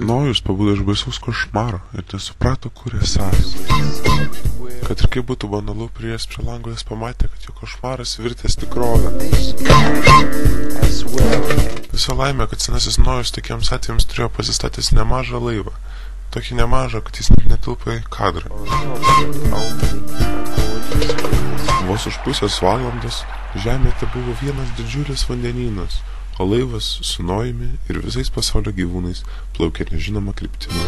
Nojus pabudo iš baisaus košmaro ir nesuprato, kur esąs. Kad ir kaip būtų banalu, priėjęs prie lango jis pamatė, kad jo košmaras virtęs tikrovę. Visa laimė, kad senasis Nojus tokiems atvejams turėjo pasistatęs nemažą laivą. Tokį nemažą, kad jis net netilpo į kadrą. Vos už pusės valandos žemėje tebuvo vienas didžiulis vandenynas, o laivas su Nojumi ir visais pasaulio gyvūnais plaukė nežinoma kryptimi.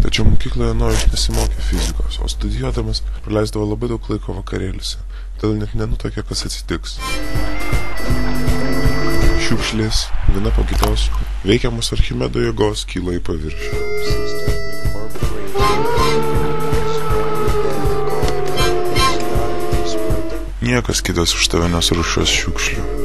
Tačiau mokykloje Nojus nesimokė fizikos, o studijuodamas praleisdavo labai daug laiko vakarėliuose, todėl net nenutuokė, kas atsitiks. Šiukšlės, viena po kitos, veikiamos Archimedo jėgos kyla į paviršių. Niekas kitas už tave nesurūšiuos šiukšlių.